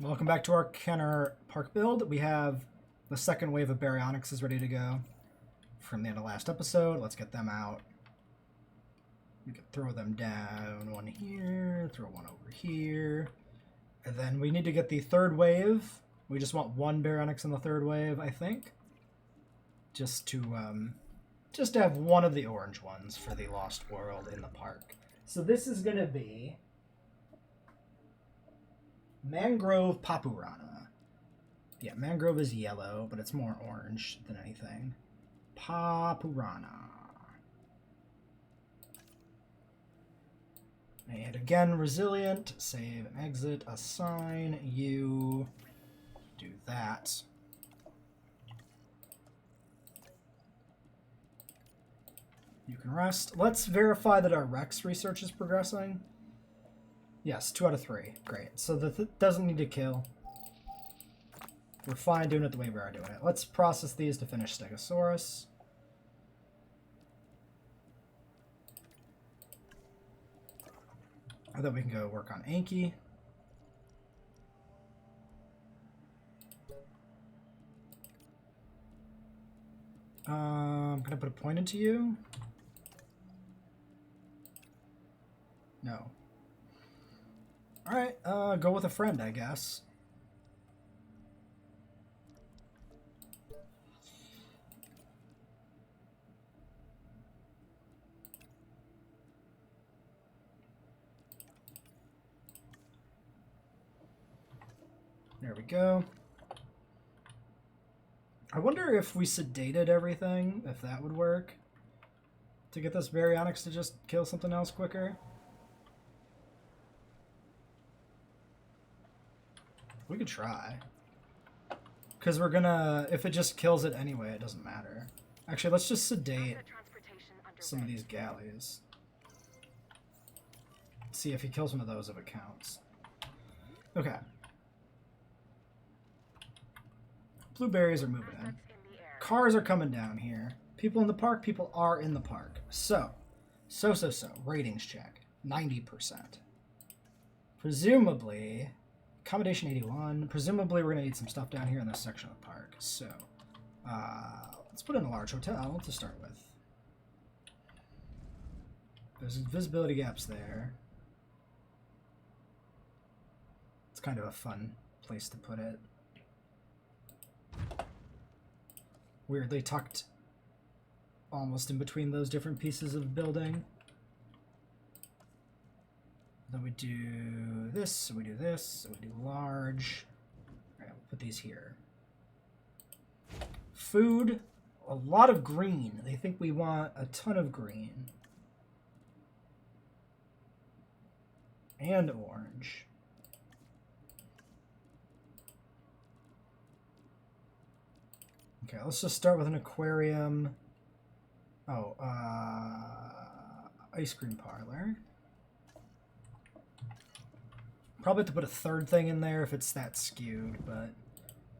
Welcome back to our Kenner Park build. We have the second wave of Baryonyx is ready to go from the end of last episode. Let's get them out. We can throw them down, one here, throw one over here. And then we need to get the third wave. We just want one Baryonyx in the third wave, I think. Just to have one of the orange ones for the Lost World in the park. So this is going to be Mangrove Papurana. Yeah, mangrove is yellow, but it's more orange than anything. Papurana. And again, resilient. Save and exit. Assign. You do that. You can rest. Let's verify that our Rex research is progressing. Yes, 2 out of 3. Great. So that doesn't need to kill. We're fine doing it the way we are doing it. Let's process these to finish Stegosaurus. And then we can go work on Anki. I'm going to put a point into you. No. Alright, go with a friend, I guess. There we go. I wonder if we sedated everything, if that would work. To get this Baryonyx to just kill something else quicker. We could try. Because we're gonna... If it just kills it anyway, it doesn't matter. Actually, let's just sedate some of these galleys. See if he kills one of those if it counts. Okay. Blueberries are moving in. Cars are coming down here. People in the park, people are in the park. So. Ratings check. 90%. Presumably... Accommodation 81. Presumably we're going to need some stuff down here in this section of the park. So, let's put in a large hotel to start with. There's visibility gaps there. It's kind of a fun place to put it. Weirdly tucked almost in between those different pieces of building. Then we do this, so we do this, so we do large. Alright, we'll put these here. Food, a lot of green. They think we want a ton of green. And orange. Okay, let's just start with an aquarium. Oh, ice cream parlor. Probably have to put a third thing in there if it's that skewed, but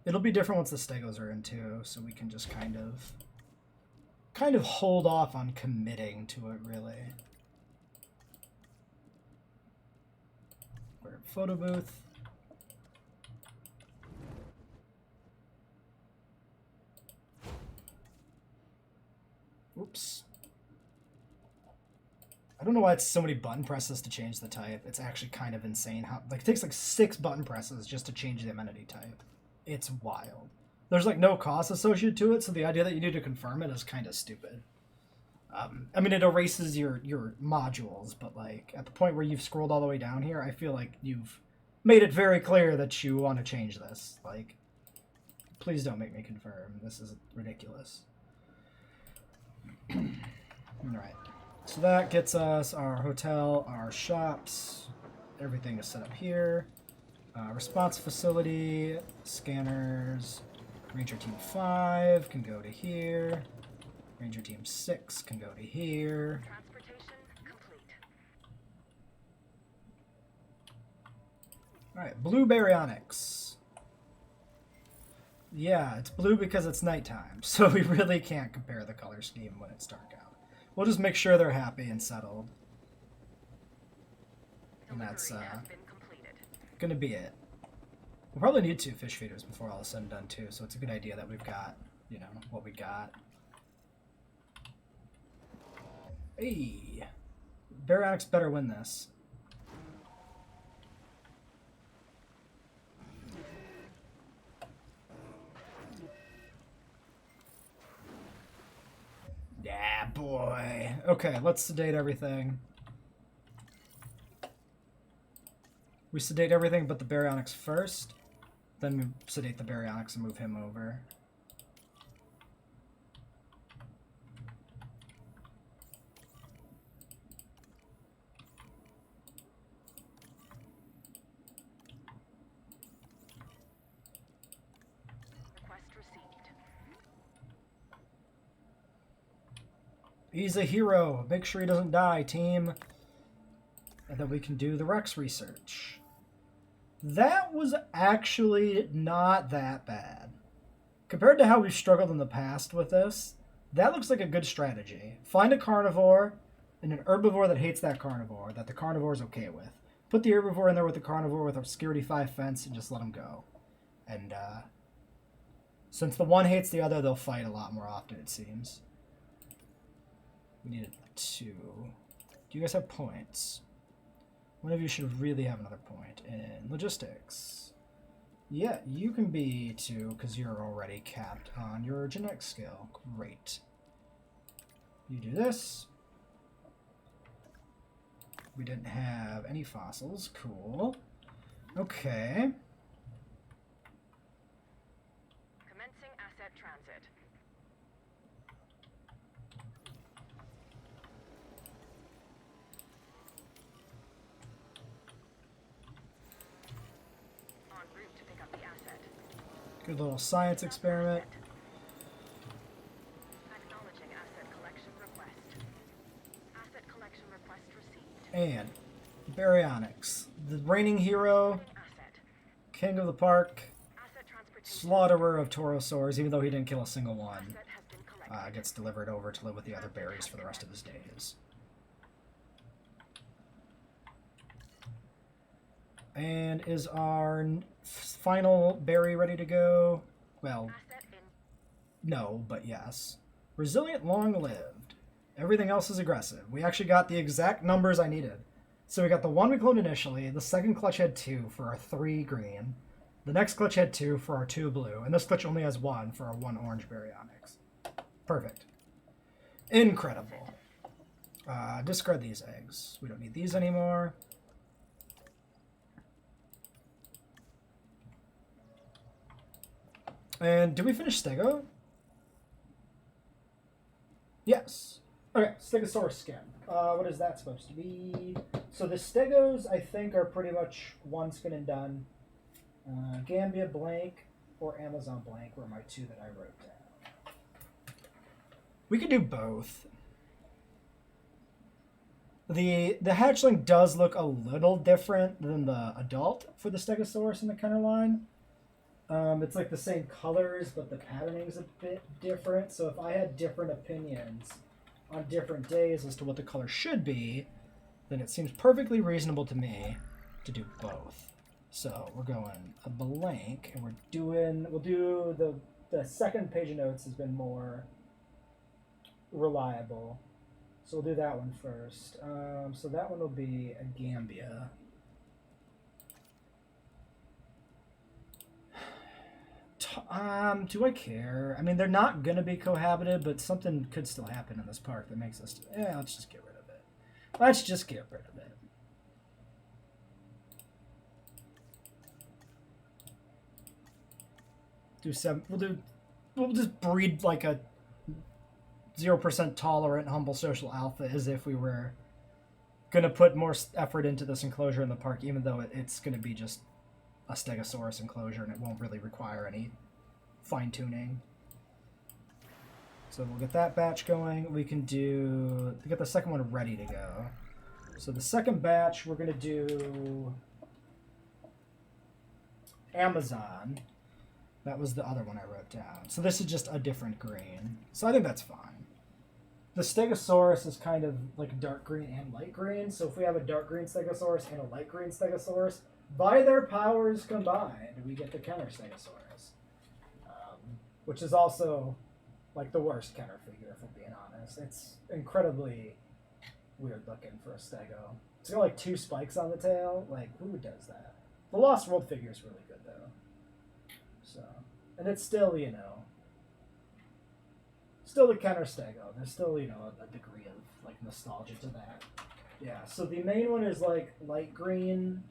it'll be different once the stegos are in too, so we can just kind of hold off on committing to it, really. We're at photo booth. Oops. I don't know why it's so many button presses to change the type. It's actually kind of insane how, like, it takes like 6 button presses just to change the amenity type. It's wild. There's like no cost associated to it, so the idea that you need to confirm it is kind of stupid. I mean, it erases your modules, but like at the point where you've scrolled all the way down here, I feel like you've made it very clear that you want to change this. Like, please don't make me confirm. This is ridiculous. All right. So that gets us our hotel, our shops, everything is set up here. Response facility, scanners, Ranger Team 5 can go to here. Ranger Team 6 can go to here. Transportation complete. Alright, blue Baryonyx. Yeah, it's blue because it's nighttime, so we really can't compare the color scheme when it's dark out. We'll just make sure they're happy and settled. And that's gonna be it. We'll probably need 2 fish feeders before all is said and done too, so it's a good idea that we've got, you know, what we got. Hey! Baryonyx better win this. Yeah, boy. Okay, let's sedate everything. We sedate everything but the Baryonyx first. Then we sedate the Baryonyx and move him over. Request received. He's a hero. Make sure he doesn't die, team. And then we can do the Rex research. That was actually not that bad. Compared to how we've struggled in the past with this, that looks like a good strategy. Find a carnivore and an herbivore that hates that carnivore, that the carnivore is okay with. Put the herbivore in there with the carnivore with a Security 5 fence and just let them go. And since the one hates the other, they'll fight a lot more often, it seems. We needed 2. Do you guys have points? One of you should really have another point in logistics. Yeah, you can be 2 because you're already capped on your genetic skill. Great. You do this. We didn't have any fossils. Cool. Okay. Commencing asset transit. En route to pick up the asset. Good little science experiment. Acknowledging asset collection request. Asset collection request received. And Baryonyx, the reigning hero, Asset. king of the park, Asset transportation. slaughterer of taurosaurs, even though he didn't kill a single one. Asset has been collected. Gets delivered over to live with the other berries for the rest of his days. And is our final berry ready to go? Well, Asset in. no, but yes. Resilient, long-lived. Everything else is aggressive. We actually got the exact numbers I needed. So we got the one we cloned initially, the second clutch had 2 for our 3 green, the next clutch had 2 for our 2 blue, and this clutch only has 1 for our 1 orange Baryonyx. Perfect. Incredible. Discard these eggs. We don't need these anymore. And did we finish Stego? Yes. Okay, Stegosaurus skin. What is that supposed to be? So the Stegos, I think, are pretty much one skin and done. Gambia blank or Amazon blank were my 2 that I wrote down. We could do both. The hatchling does look a little different than the adult for the Stegosaurus in the Kenner line. It's like the same colors, but the patterning's a bit different. So if I had different opinions on different days as to what the color should be, then it seems perfectly reasonable to me to do both. So we're going a blank, and we'll do the second page of notes has been more reliable. So we'll do that one first. So that one will be a Gambia. Do I care? I mean, they're not gonna be cohabited, but something could still happen in this park that makes us. Yeah, let's just get rid of it. Let's just get rid of it. Do 7. We'll just breed like a 0% tolerant humble social alpha as if we were gonna put more effort into this enclosure in the park, even though it's gonna be just a Stegosaurus enclosure and it won't really require any fine-tuning. So we'll get that batch going. We can get the second one ready to go. So the second batch, we're going to do Amazon. That was the other one I wrote down. So this is just a different green. So I think that's fine. The Stegosaurus is kind of like dark green and light green. So if we have a dark green Stegosaurus and a light green Stegosaurus, by their powers combined, we get the Kenner Stegosaurus. Which is also like the worst Kenner figure, if I'm being honest. It's incredibly weird looking for a Stego. It's got like 2 spikes on the tail. Like, who does that? The Lost World figure is really good, though. So, and it's still, you know, still the Kenner Stego. There's still, you know, a degree of like nostalgia to that. Yeah, so the main one is like light green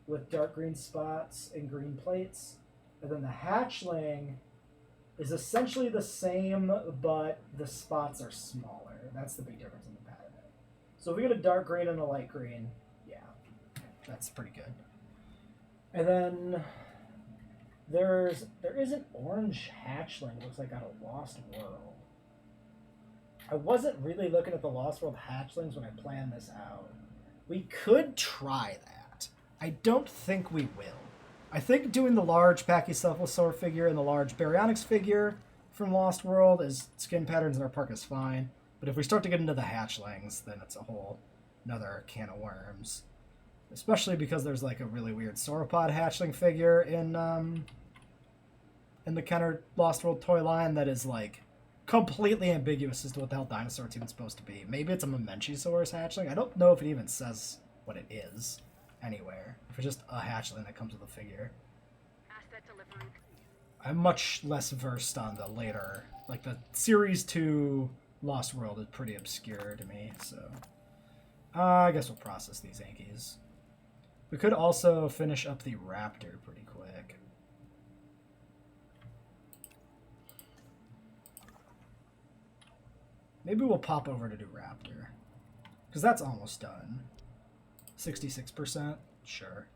with dark green spots and green plates. And then the Hatchling is essentially the same, but the spots are smaller. That's the big difference in the pattern. So if we get a dark green and a light green, yeah, that's pretty good. And then there is an orange Hatchling. It looks like out of Lost World. I wasn't really looking at the Lost World Hatchlings when I planned this out. We could try that. I don't think we will. I think doing the large Pachycephalosaur figure and the large Baryonyx figure from Lost World as skin patterns in our park is fine. But if we start to get into the Hatchlings, then it's a whole another can of worms. Especially because there's like a really weird sauropod Hatchling figure in the Kenner Lost World toy line that is like completely ambiguous as to what the hell dinosaur it's even supposed to be. Maybe it's a Mamenchisaurus Hatchling. I don't know if it even says what it is anywhere. If it's just a Hatchling that comes with a figure. Asset delivery. I'm much less versed on the later, like the Series 2 Lost World is pretty obscure to me, so I guess we'll process these Yankees. We could also finish up the Raptor pretty quick. Maybe we'll pop over to do Raptor, because that's almost done. 66%? Sure.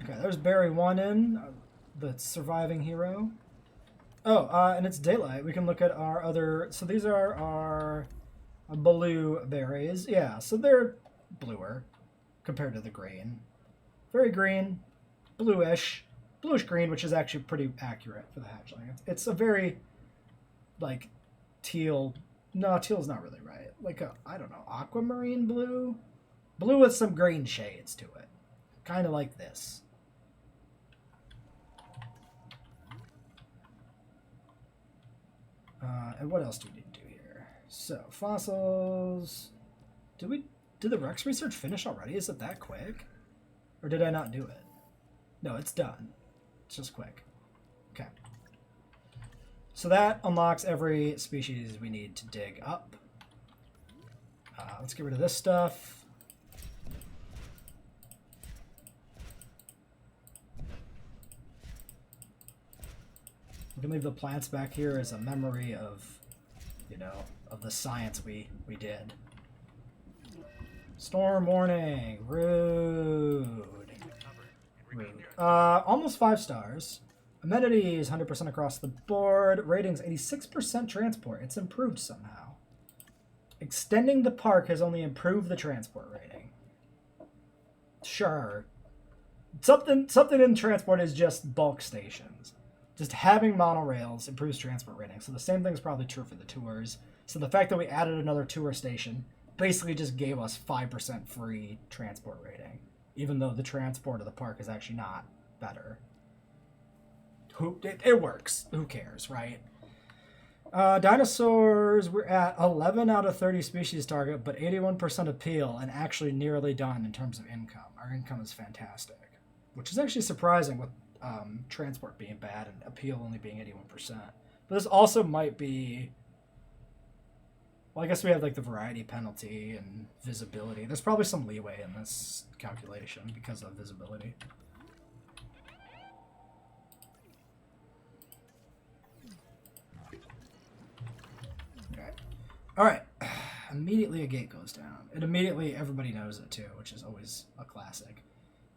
Okay, there's Barry 1 in, the surviving hero. Oh, and it's daylight. We can look at our other... So these are our blue berries. Yeah, so they're bluer compared to the green. Very green, bluish green, which is actually pretty accurate for the Hatchling. It's a very, like, teal... No, teal's not really right. Like a, I don't know, aquamarine blue? Blue with some green shades to it. Kind of like this. And what else do we need to do here? So, fossils. Did the Rex research finish already? Is it that quick? Or did I not do it? No, it's done. It's just quick. Okay. So that unlocks every species we need to dig up. Let's get rid of this stuff. We can leave the plants back here as a memory of, you know, of the science we did. Storm warning. Rude. Almost 5 stars. Amenities 100% across the board. Ratings 86% transport. It's improved somehow. Extending the park has only improved the transport rating. Sure. Something in transport is just bulk stations. Just having monorails improves transport rating. So the same thing is probably true for the tours. So the fact that we added another tour station basically just gave us 5% free transport rating, even though the transport of the park is actually not better. It works. Who cares, right? Dinosaurs, we're at 11 out of 30 species target, but 81% appeal, and actually nearly done in terms of income. Our income is fantastic, which is actually surprising with transport being bad and appeal only being 81%. But this also might be... Well, I guess we have like the variety penalty and visibility. There's probably some leeway in this calculation because of visibility. Okay. All right. Immediately a gate goes down. And immediately everybody knows it too, which is always a classic.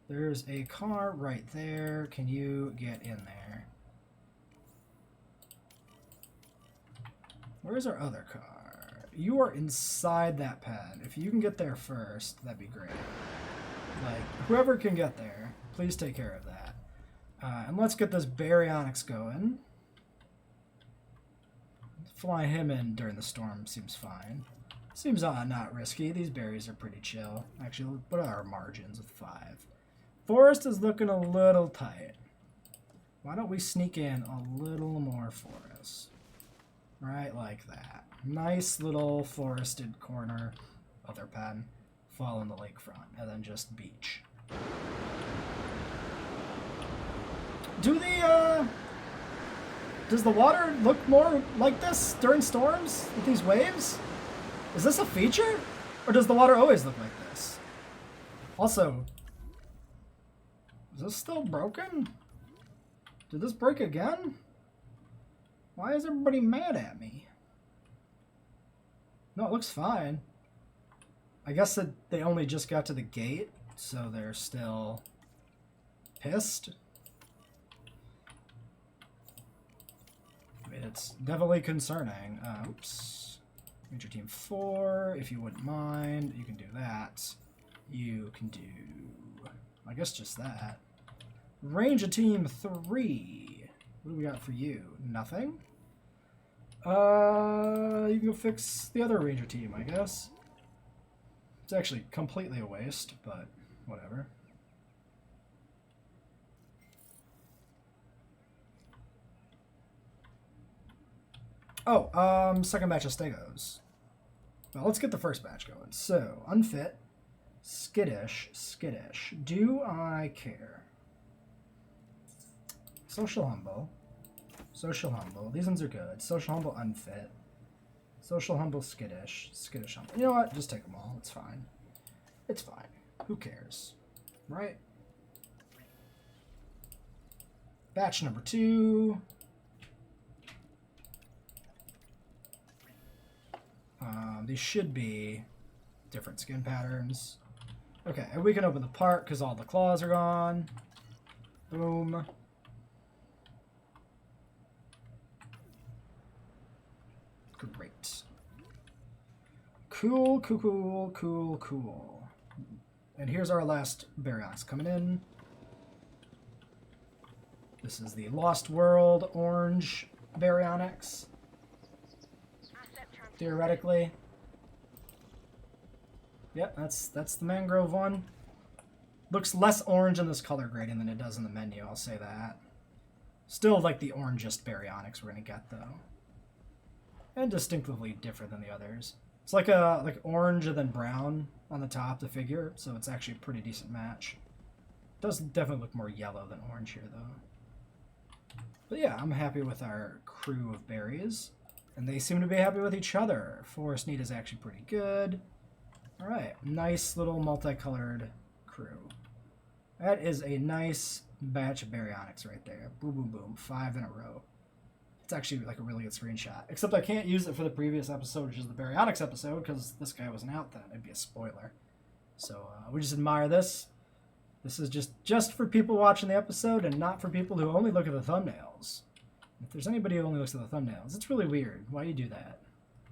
There's a car right there. Can you get in there? Where's our other car? You are inside that pad. If you can get there first, that'd be great. Like, whoever can get there, please take care of that. And let's get this Baryonyx going. Fly him in during the storm seems fine. Seems not risky. These berries are pretty chill. Actually, what are our margins with 5? Forest is looking a little tight. Why don't we sneak in a little more forest? Right like that. Nice little forested corner of their pen. Fall in the lakefront, and then just beach. Does the water look more like this during storms with these waves? Is this a feature? Or does the water always look like this? Also, is this still broken? Did this break again? Why is everybody mad at me? No, it looks fine. I guess that they only just got to the gate, so they're still pissed. I mean, it's definitely concerning. Oops. Ranger Team 4, if you wouldn't mind, you can do that. You can do, I guess, just that. Ranger Team 3. What do we got for you? Nothing? You can go fix the other Ranger Team, I guess. It's actually completely a waste, but whatever. Oh, second batch of stegos. Well, let's get the first batch going. So, unfit, skittish, skittish. Do I care? Social humble. Social humble. These ones are good. Social humble, unfit. Social humble, skittish. Skittish humble. You know what? Just take them all. It's fine. It's fine. Who cares? Right? Batch number 2. These should be different skin patterns. Okay, and we can open the part because all the claws are gone. Boom. Great. Cool, cool, cool, cool, cool. And here's our last Baryonyx coming in. This is the Lost World orange Baryonyx. Theoretically. Yep, that's the mangrove one. Looks less orange in this color grading than it does in the menu, I'll say that. Still like the orangest Baryonyx we're gonna get though. And distinctively different than the others. It's like orange and then brown on the top, the figure, so it's actually a pretty decent match. Does definitely look more yellow than orange here though. But yeah, I'm happy with our crew of berries. And they seem to be happy with each other. Forest Need is actually pretty good. Alright, nice little multicolored crew. That is a nice batch of Baryonyx right there. Boom, boom, boom. 5 in a row. It's actually like a really good screenshot. Except I can't use it for the previous episode, which is the Baryonyx episode, because this guy wasn't out then. It'd be a spoiler. So we just admire this. This is just for people watching the episode and not for people who only look at the thumbnails. If there's anybody who only looks at the thumbnails, it's really weird. Why do you do that?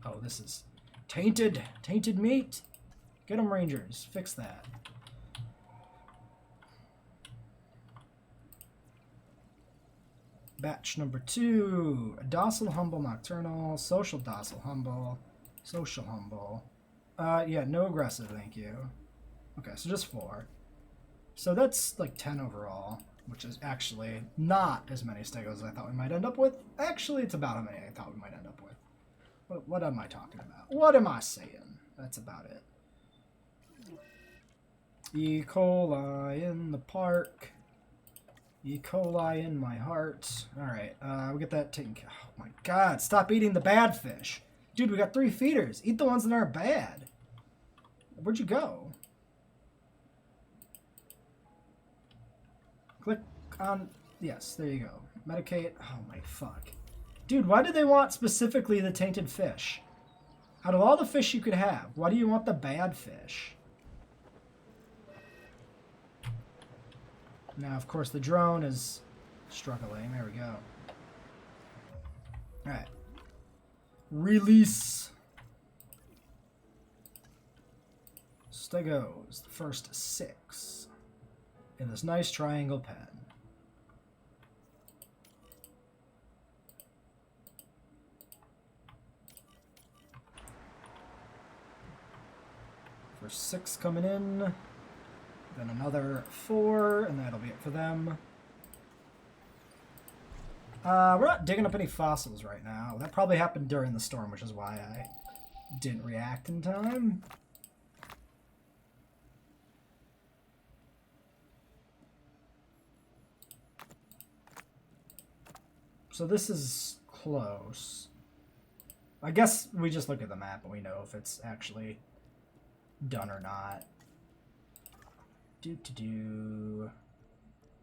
Oh, this is tainted. Tainted meat. Get them, Rangers. Fix that. Batch number 2. Docile, humble, nocturnal. Social, docile, humble. Social, humble. Yeah, no aggressive, thank you. Okay, so just 4. So that's like 10 overall. Which is actually not as many stegos as I thought we might end up with. Actually, it's about how many I thought we might end up with. What am I talking about? What am I saying? That's about it. E. coli in the park. E. coli in my heart. Alright, we get that taken care of. Oh my god, stop eating the bad fish. Dude, we got 3 feeders. Eat the ones that aren't bad. Where'd you go? Click on, yes, there you go. Medicate, oh my fuck. Dude, why do they want specifically the tainted fish? Out of all the fish you could have, why do you want the bad fish? Now, of course, the drone is struggling. There we go. Alright. Release. Stegos, the first 6. In this nice triangle pen. For 6 coming in. Then another 4, and that'll be it for them. We're not digging up any fossils right now. That probably happened during the storm, which is why I didn't react in time. So this is close. I guess we just look at the map and we know if it's actually done or not.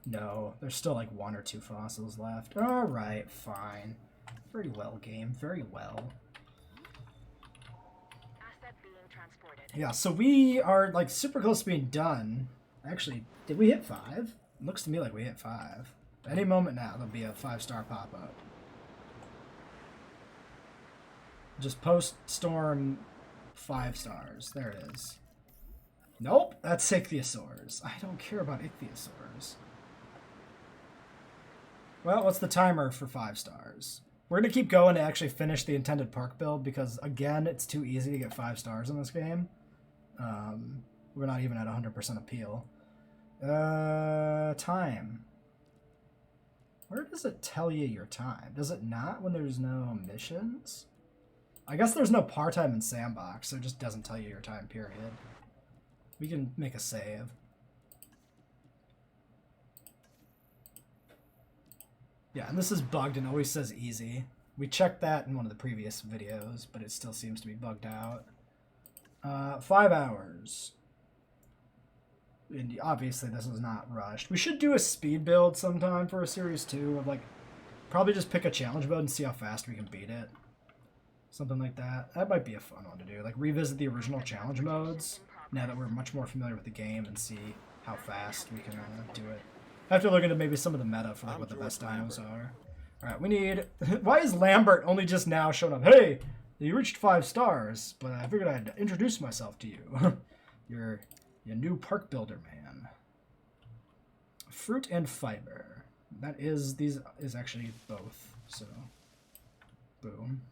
No, there's still like 1 or 2 fossils left. Alright, fine. Very well, game. Very well. Asset being transported. Yeah, so we are like super close to being done. Actually, did we hit 5? It looks to me like we hit 5. Any moment now, there'll be a 5-star pop-up. Just post-storm 5 stars. There it is. Nope, that's ichthyosaurs. I don't care about ichthyosaurs. Well, what's the timer for 5 stars? We're going to keep going to actually finish the intended park build because, again, it's too easy to get 5 stars in this game. We're not even at 100% appeal. Time. Where does it tell you your time? Does it not when there's no missions? I guess there's no par time in Sandbox, so it just doesn't tell you your time, period. We can make a save. Yeah, and this is bugged and always says easy. We checked that in one of the previous videos, but it still seems to be bugged out. 5 hours. And obviously this is not rushed. We should do a speed build sometime for a Series 2 of like, probably just pick a challenge mode and see how fast we can beat it. Something like that. That might be a fun one to do. Like revisit the original challenge modes now that we're much more familiar with the game and see how fast we can do it. I have to look into maybe some of the meta for like what the best dinos are. Alright, we need... Why is Lambert only just now showing up? Hey, you reached 5 stars, but I figured I'd introduce myself to you. You're your new park builder, man. Fruit and fiber. That is... These is actually both, so... Boom.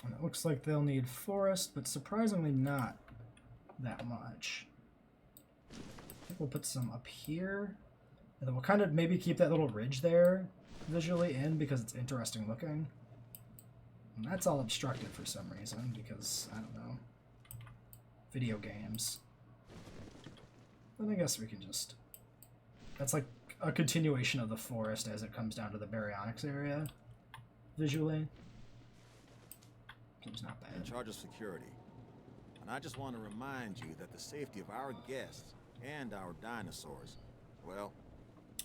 And it looks like they'll need forest, but surprisingly not that much. I think we'll put some up here. And then we'll kind of maybe keep that little ridge there visually in because it's interesting looking. And that's all obstructed for some reason because, I don't know, video games. Then I guess we can just... That's like a continuation of the forest as it comes down to the Baryonyx area visually. Seems not bad. In charge of security. And I just want to remind you that the safety of our guests and our dinosaurs, well,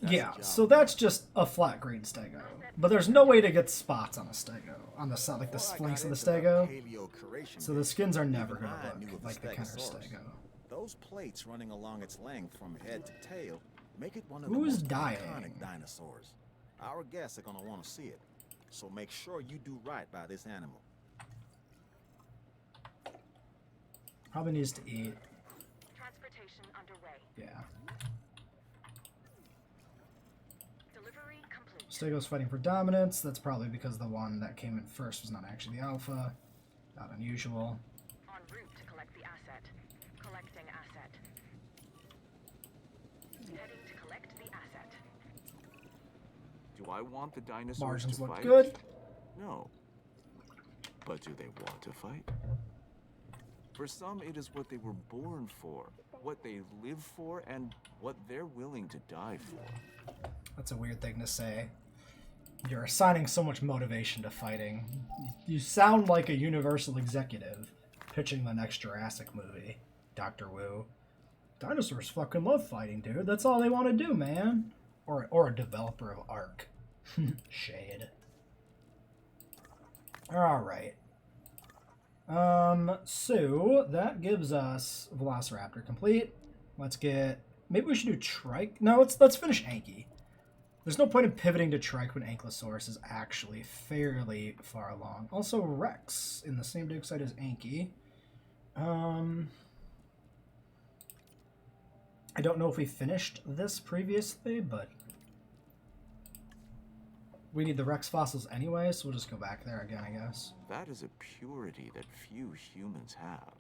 yeah, so that's just a flat green stego. But there's no way to get spots on a stego. On the side, like the flanks of the stego. So the skins are never going to look like the counter stego. Those plates running along its length from head to tail make it one of Who's the most dying? iconic dinosaurs. Our guests are going to want to see it. So make sure you do right by this animal. Probably needs to eat. Transportation underway. Yeah. Delivery complete. Stego's fighting for dominance. That's probably because the one that came in first was not actually the alpha. Not unusual. En route to collect the asset. Collecting asset. Heading to collect the asset. Do I want the dinosaurs Margins to look fight? good. No. But do they want to fight? For some, it is what they were born for, what they live for, and what they're willing to die for. That's a weird thing to say. You're assigning so much motivation to fighting. You sound like a Universal executive pitching the next Jurassic movie, Dr. Wu. Dinosaurs fucking love fighting, dude. That's all they want to do, man. Or a developer of Ark. Shade. Alright. So that gives us Velociraptor complete. Let's get... Maybe we should do Trike? No, let's finish Anky. There's no point in pivoting to Trike when Ankylosaurus is actually fairly far along. Also Rex in the same dig site as Anky. I don't know if we finished this previously, but we need the Rex fossils anyway, so we'll just go back there again, I guess. That is a purity that few humans have.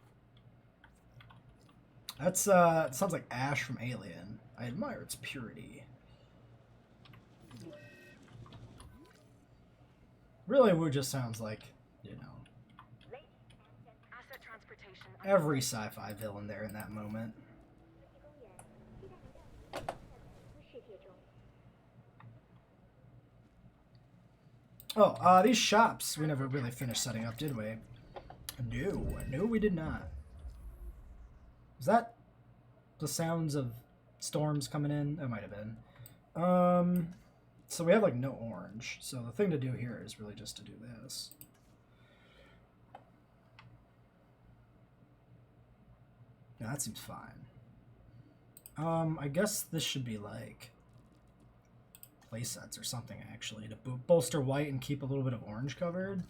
That's, it sounds like Ash from Alien. I admire its purity. Really, Wu just sounds like, you know, Asset transportation. every sci-fi villain there in that moment. Oh, these shops we never really finished setting up, did we? No, we did not. Is that the sounds of storms coming in? That might have been. So we have like no orange. So the thing to do here is really just to do this. Yeah, that seems fine. I guess this should be like playsets or something actually to bolster white and keep a little bit of orange covered.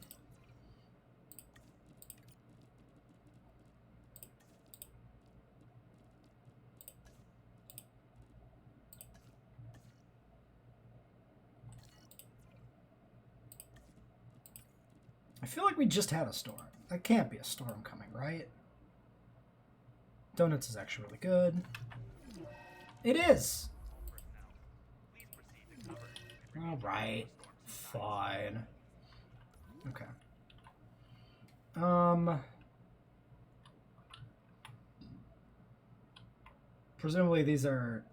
I feel like we just had a storm. That can't be a storm coming, right? Donuts is actually really good. It is! Alright. Fine. Okay. Presumably these are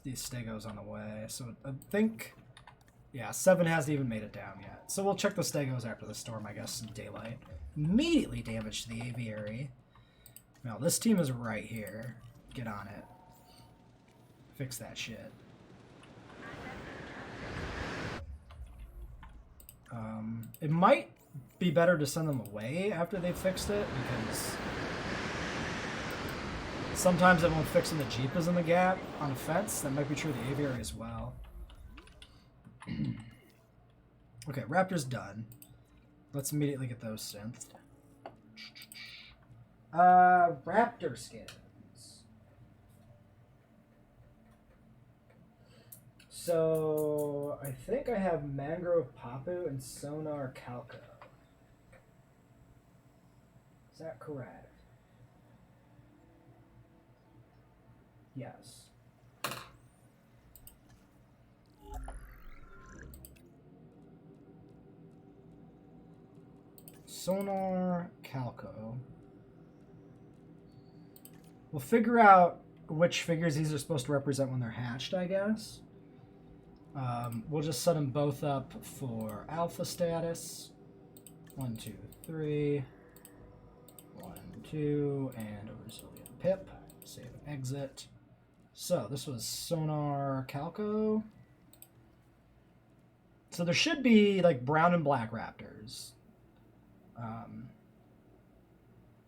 these stegos on the way, so I think... Yeah, 7 hasn't even made it down yet. So we'll check the stegos after the storm, I guess, in daylight. Immediately damage to the aviary. Now, this team is right here. Get on it. Fix that shit. It might be better to send them away after they've fixed it, because sometimes it won't fix when the Jeep is in the gap on a fence. That might be true of the aviary as well. Okay, Raptor's done. Let's immediately get those synthed. Raptor skins. So, I think I have Mangrove Papu and Sonar Calco. Is that correct? Yes. Sonar Calco. We'll figure out which figures these are supposed to represent when they're hatched, I guess. We'll just set them both up for alpha status. 1, 2, 3. 1, 2, and a resilient pip. Save and exit. So this was Sonar Calco. So there should be like brown and black raptors.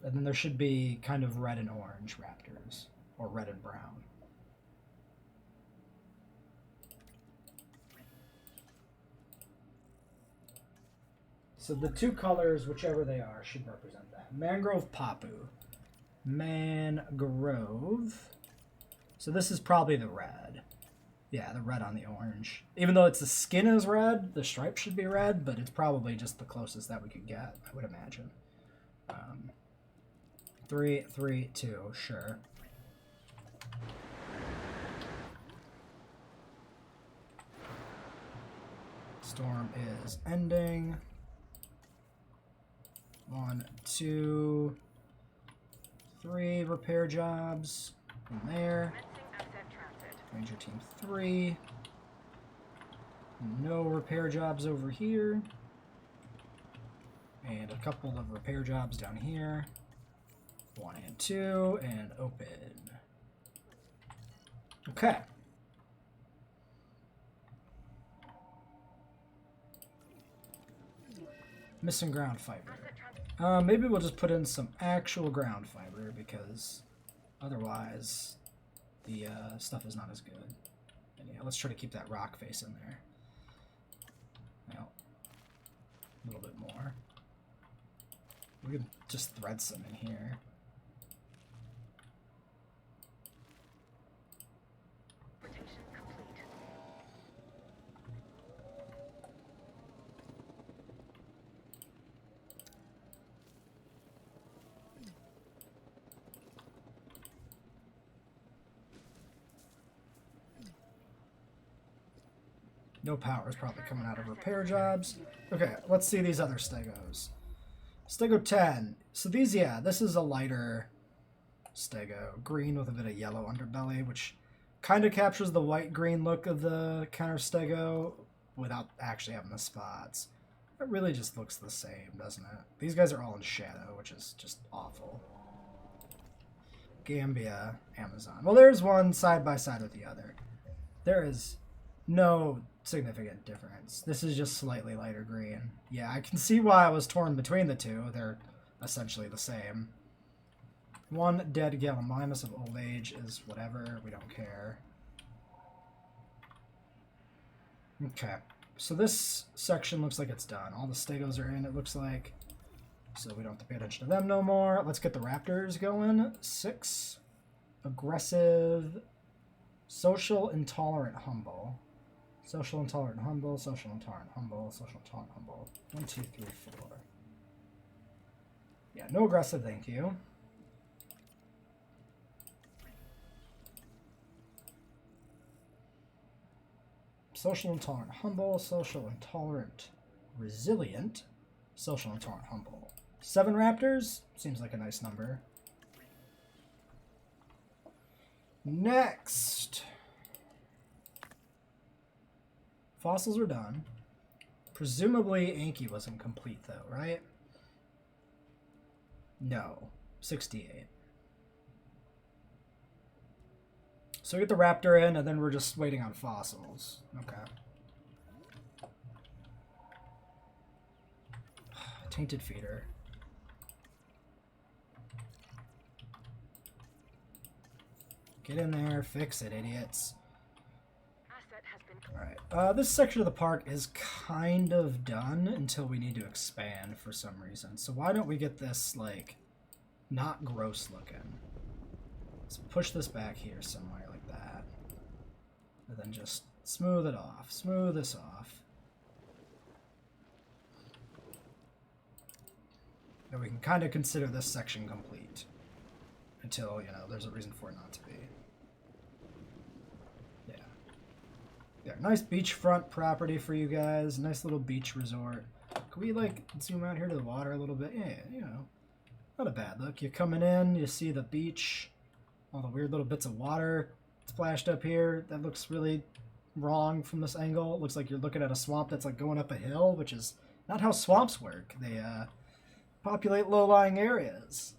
And then there should be kind of red and orange raptors, or red and brown. So the two colors, whichever they are, should represent that. Mangrove Papu. Mangrove. So this is probably the red. Yeah, the red on the orange. Even though it's the skin is red, the stripe should be red, but it's probably just the closest that we could get, I would imagine. 3, 3, 2, sure. Storm is ending. 1, 2, 3 repair jobs from there. Ranger team 3. No repair jobs over here. And a couple of repair jobs down here. 1 and 2, and open. Okay. Missing ground fiber. Maybe we'll just put in some actual ground fiber, because otherwise the stuff is not as good. And yeah, let's try to keep that rock face in there. Now, a little bit more. We can just thread some in here. No power is probably coming out of repair jobs. Okay, let's see these other stegos. Stego 10. So these, yeah, this is a lighter stego. Green with a bit of yellow underbelly, which kind of captures the white-green look of the counter stego without actually having the spots. It really just looks the same, doesn't it? These guys are all in shadow, which is just awful. Gambia, Amazon. Well, there's one side by side with the other. There is no significant difference. This is just slightly lighter green. Yeah, I can see why I was torn between the two. They're essentially the same. One dead Gallimimus of old age is whatever. We don't care. Okay. So this section looks like it's done. All the stegos are in, it looks like. So we don't have to pay attention to them no more. Let's get the Raptors going. 6. Aggressive. Social, intolerant, humble. Social, intolerant, humble. Social, intolerant, humble. Social, intolerant, humble. 1, 2, 3, 4. Yeah, no aggressive, thank you. Social, intolerant, humble. Social, intolerant, resilient. Social, intolerant, humble. 7 Raptors? Seems like a nice number. Next. Fossils are done. Presumably Anki wasn't complete though, right? No. 68. So we get the Raptor in, and then we're just waiting on fossils. Okay. Tainted feeder. Get in there, fix it, idiots. Asset has been Alright, this section of the park is kind of done until we need to expand for some reason. So why don't we get this, like, not gross looking. Let's push this back here somewhere like that. And then just smooth it off. Smooth this off. And we can kind of consider this section complete. Until, you know, there's a reason for it not to be. Yeah. Yeah, nice beachfront property for you guys. Nice little beach resort. Can we, like, zoom out here to the water a little bit? Yeah, you know. Not a bad look. You're coming in, you see the beach. All the weird little bits of water splashed up here. That looks really wrong from this angle. It looks like you're looking at a swamp that's, like, going up a hill, which is not how swamps work. They, populate low-lying areas.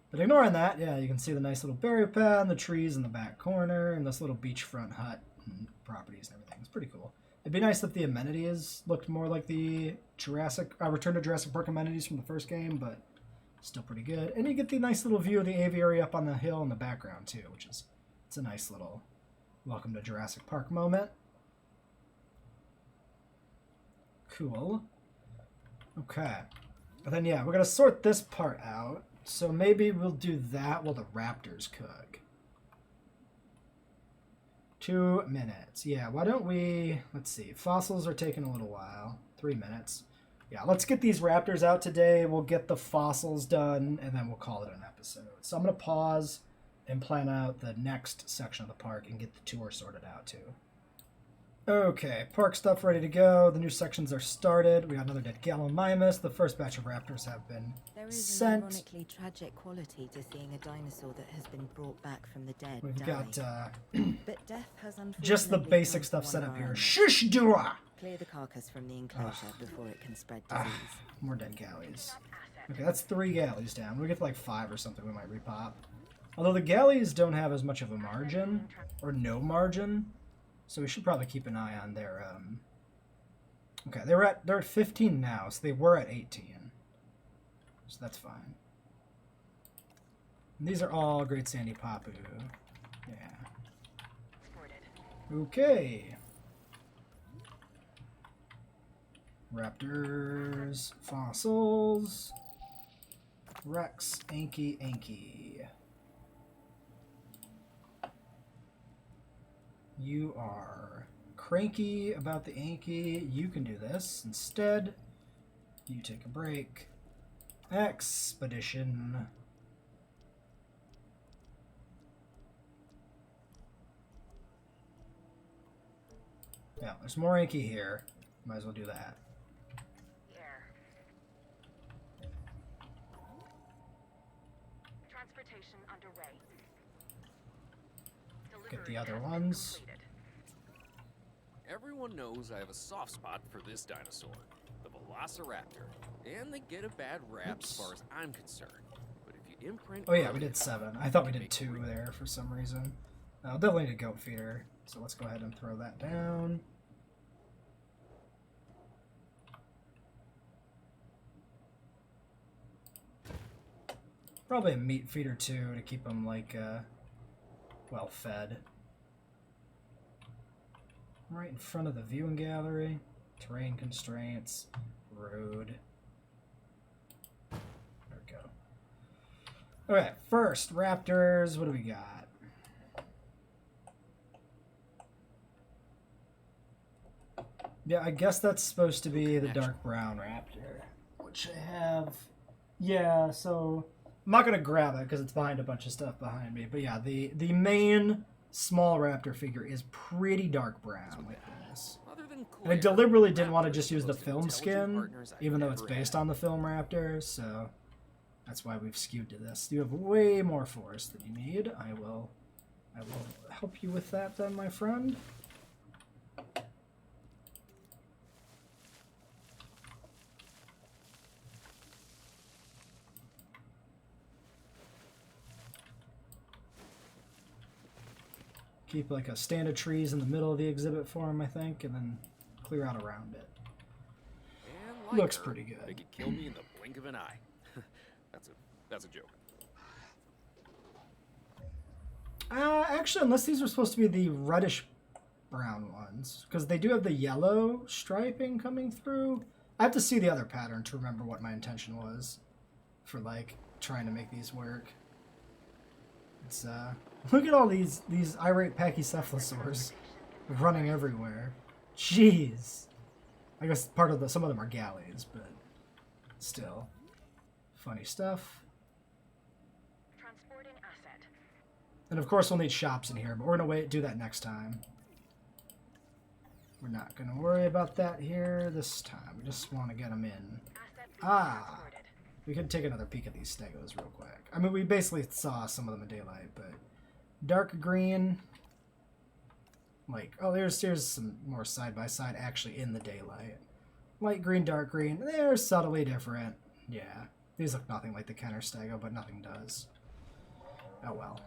But ignoring that, yeah, you can see the nice little berry pad, the trees in the back corner, and this little beachfront hut and properties and everything. It's pretty cool. It'd be nice if the amenities looked more like the Return to Jurassic Park amenities from the first game, but still pretty good. And you get the nice little view of the aviary up on the hill in the background too, which is, it's a nice little welcome to Jurassic Park moment. Cool. Okay. And then, yeah, we're going to sort this part out. So maybe we'll do that while the Raptors cook. 2 minutes. Yeah, why don't we... Let's see. Fossils are taking a little while. 3 minutes. Yeah, let's get these Raptors out today. We'll get the fossils done, and then we'll call it an episode. So I'm going to pause and plan out the next section of the park and get the tour sorted out, too. Okay, park stuff ready to go. The new sections are started. We got another dead Gallimimus. The first batch of Raptors have been There is sent. an ironically tragic quality to seeing a dinosaur that has been brought back from the dead We've die. got But death has just the unfortunately basic come stuff to set one up of here. our own. Shush, Dura! Clear the carcass from the enclosure before it can spread disease. More dead galleys. Okay, that's 3 galleys down. We get to like 5 or something, we might repop. Although the galleys don't have as much of a margin, or no margin, so we should probably keep an eye on their, Okay, they're at 15 now, so they were at 18. So that's fine. And these are all Great Sandy Papu. Yeah. Okay. Raptors, fossils, Rex, Anki. You are cranky about the Anki. You can do this. Instead, you take a break. Expedition. Yeah, there's more inky here. Might as well do that. Here. Transportation underway. Get the Delivery other has been ones. completed. Everyone knows I have a soft spot for this dinosaur, the Velociraptor, and they get a bad rap as far as I'm concerned. But if you imprint... Oh yeah, we did 7. I thought we did 2 there for some reason. I'll definitely need a goat feeder, so let's go ahead and throw that down. Probably a meat feeder too to keep them like well fed. Right in front of the viewing gallery. Terrain constraints. Rude. There we go. Okay, first, raptors. What do we got? Yeah, I guess that's supposed to be the dark brown raptor. Which I have... Yeah, so... I'm not going to grab it because it's behind a bunch of stuff behind me. But yeah, the main small raptor figure is pretty dark brown like this. And I deliberately didn't want to just use the film skin, even though it's based on the film raptor, so that's why we've skewed to this. You have way more force than you need. I will help you with that then, my friend. Keep like a stand of trees in the middle of the exhibit for him, I think, and then clear out around it. And like Looks her, pretty good. They could kill me in the blink of an eye. that's a joke. Actually, unless these are supposed to be the reddish brown ones, because they do have the yellow striping coming through. I have to see the other pattern to remember what my intention was for like trying to make these work. It's look at all these irate pachycephalosaurs running everywhere. Jeez. I guess part of some of them are galleys, but still funny stuff. Transporting asset. And of course we'll need shops in here, but we're gonna do that next time. We're not gonna worry about that here this time. We just want to get them in. Asset being Ah. transported. We could take another peek at these stegos real quick. I mean, we basically saw some of them in daylight, but dark green. Like, oh, there's some more side-by-side actually in the daylight. Light green, dark green. They're subtly different. Yeah. These look nothing like the Kenner stego, but nothing does. Oh well.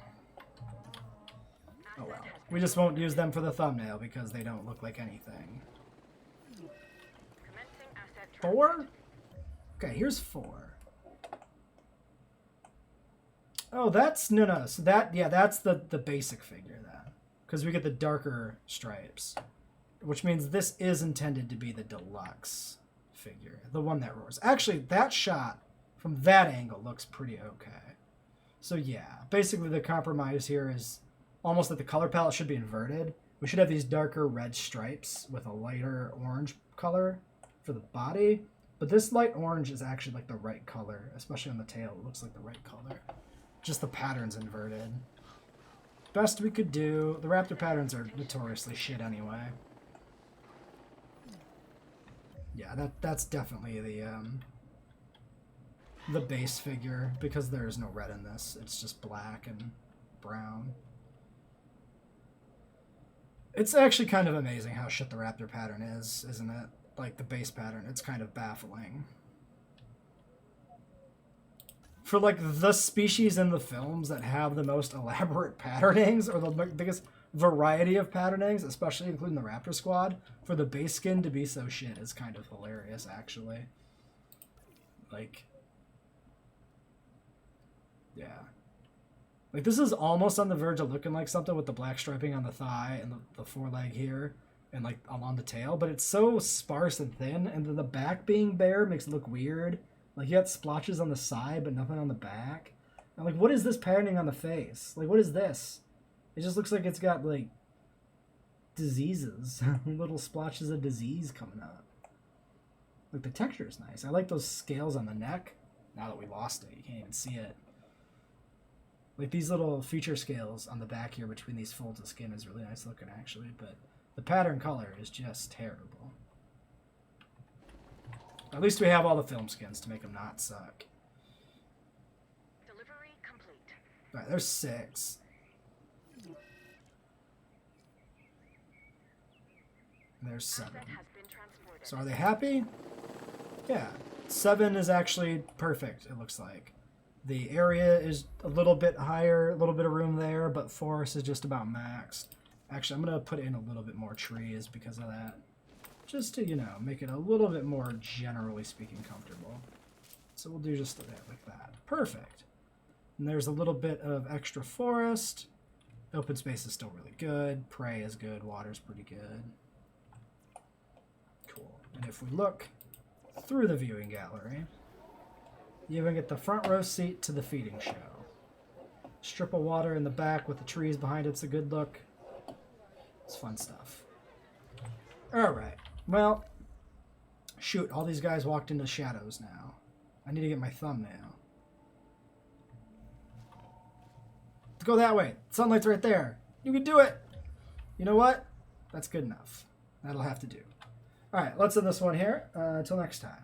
Oh well. We just won't use them for the thumbnail because they don't look like anything. Commencing asset 4? Okay, here's 4. Oh, that's... No. So that... Yeah, that's the basic figure then. Because we get the darker stripes. Which means this is intended to be the deluxe figure. The one that roars. Actually, that shot from that angle looks pretty okay. So yeah, basically the compromise here is almost that the color palette should be inverted. We should have these darker red stripes with a lighter orange color for the body. But this light orange is actually like the right color, especially on the tail. It looks like the right color. Just the pattern's inverted. Best we could do. The raptor patterns are notoriously shit anyway. Yeah, that's definitely the base figure because there is no red in this. It's just black and brown. It's actually kind of amazing how shit the raptor pattern is, isn't it? Like the base pattern, it's kind of baffling. For like the species in the films that have the most elaborate patternings or the biggest variety of patternings, especially including the Raptor Squad, for the base skin to be so shit is kind of hilarious, actually. Like, yeah. Like, this is almost on the verge of looking like something with the black striping on the thigh and the foreleg here and, like, along the tail, but it's so sparse and thin, and then the back being bare makes it look weird. Like, you got splotches on the side, but nothing on the back. And, like, what is this patterning on the face? Like, what is this? It just looks like it's got, like, diseases. Little splotches of disease coming up. Like, the texture is nice. I like those scales on the neck. Now that we lost it, you can't even see it. Like, these little feature scales on the back here between these folds of skin is really nice looking, actually. But The pattern color is just terrible. At least we have all the film skins to make them not suck. Delivery complete. All right, there's 6. There's 7. Asset has been transported. So are they happy? Yeah. 7 is actually perfect, it looks like. The area is a little bit higher, a little bit of room there, but forest is just about maxed. Actually, I'm going to put in a little bit more trees because of that. Just to, you know, make it a little bit more, generally speaking, comfortable. So we'll do just that, like that. Perfect. And there's a little bit of extra forest. Open space is still really good. Prey is good. Water's pretty good. Cool. And if we look through the viewing gallery, you even get the front row seat to the feeding show. Strip of water in the back with the trees behind it's a good look. It's fun stuff. Alright. Well, shoot, all these guys walked into shadows now. I need to get my thumbnail. Let's go that way. Sunlight's right there. You can do it. You know what? That's good enough. That'll have to do. Alright, let's end this one here. Until next time.